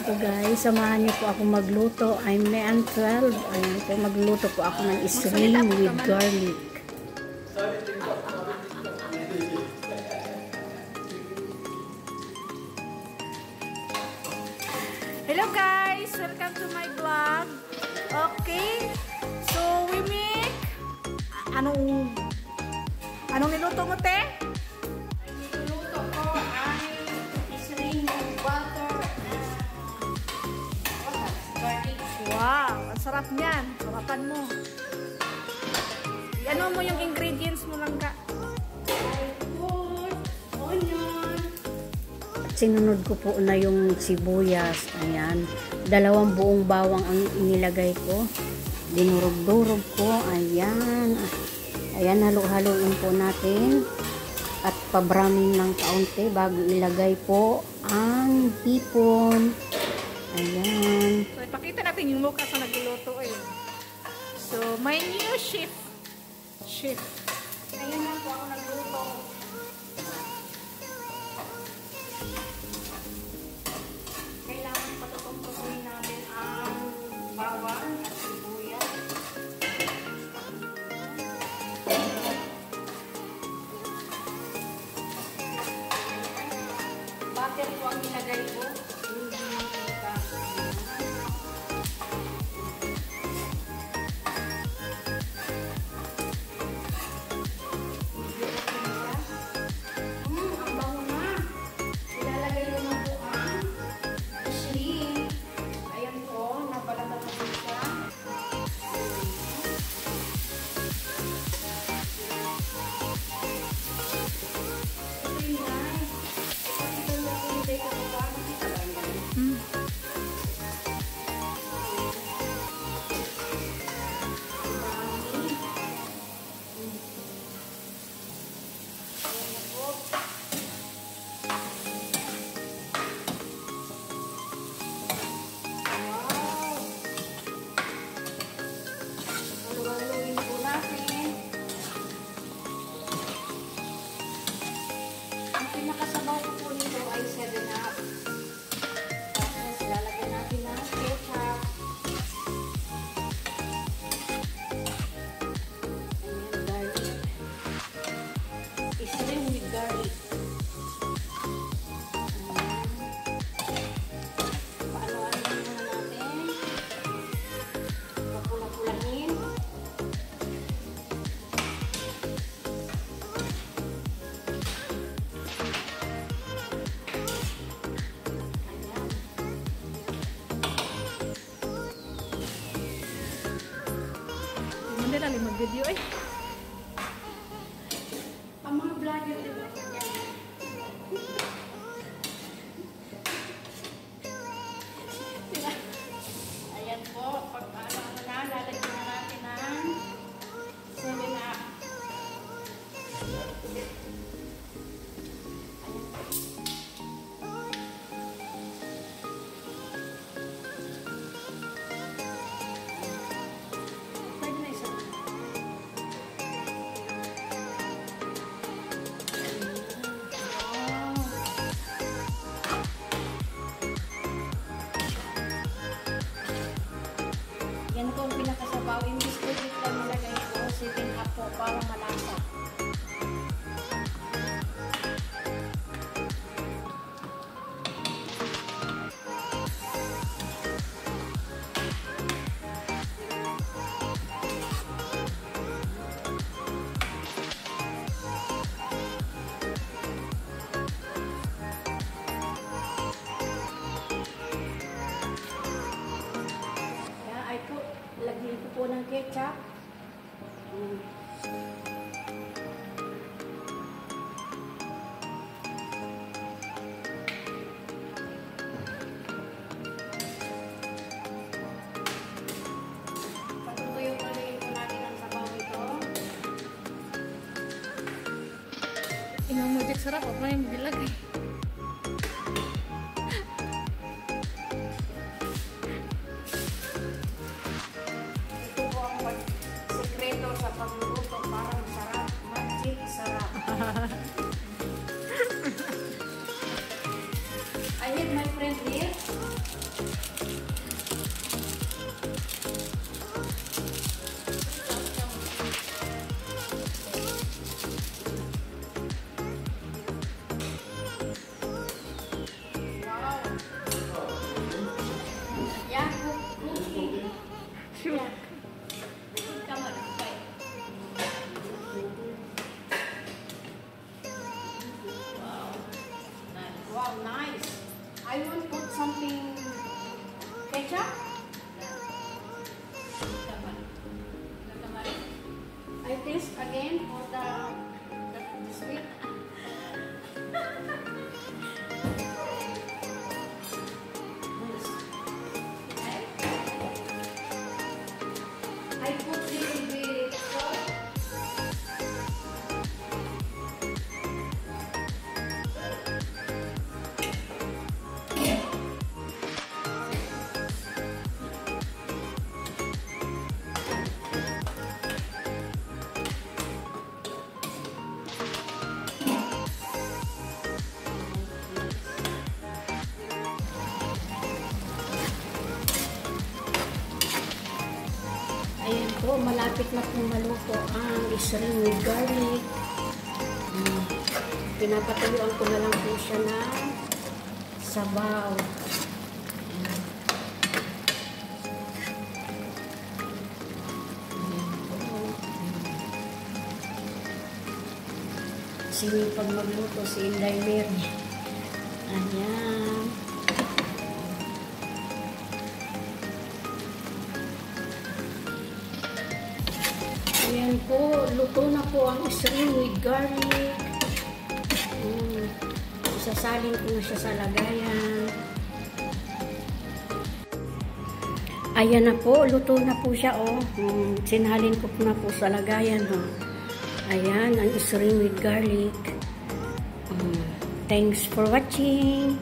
po guys, samahan niyo po ako magluto. I'm Mean 12. Ayan po, magluto po ako ng isling with garlic. Hello guys! Welcome to my vlog. Okay, so we make anong niluto mo, te? Niluto ko ay isling with butter garlic. Wow! Ang sarap niyan. Sarapan mo. Ano mo yung ingredients mo lang ka? Onion. Sinunod ko po na yung sibuyas. Ayan. 2 buong bawang ang inilagay ko. Dinurog-durog ko. Ayan. Ayan, halo-haloin po natin. At pabrownin ng kaunti bago ilagay po ang hipon. Ayan. So, ipakita natin yung mukha sa nagluluto eh. So, my new chef. Ayan na po ako nagluto. Kailangan patutong-tutuin natin ang bawang at sibuyas. Butter po ang nilagay ko. Pinakasabaw ko po nito ay 7-Up. Tapos lalagyan natin ng ketchup. Ayan, garlic. Isling with garlic. Paano-ano muna natin. Papula-pulahin. Hindi lang mag-video eh. Ang mga vlogger diba? Ayan po, pag ano na, lalagyan na natin ng 7-Up. Pwede na isa. Yan po ang pinakasabaw. Imbis ko dito lang nilagay ko, 7-Up po para malasa. Ay po, lagyan ko po ng ketchup. Patutuyo ko natin ang sabaw nito. Inang sarap. Huwag mo yung bilag eh. Pagluluto para masarap, magic sarap. I have my friend here. Yeah. Wow, nice. I want to put something ketchup. I taste again for the sweet. I put little bit salt. Ayan po, malapit na pong maluto ang shrimp with garlic. Pinapatuyuan ko na lang po siya ng sabaw. Sinipag magluto si Inday Mary. Ayan. Ayan po, luto na po ang shrimp with garlic. Isasalin ko na siya sa lagayan. Ayan na po, luto na po siya. Sinalin ko na po sa lagayan. Ayan, ang shrimp with garlic. Thanks for watching.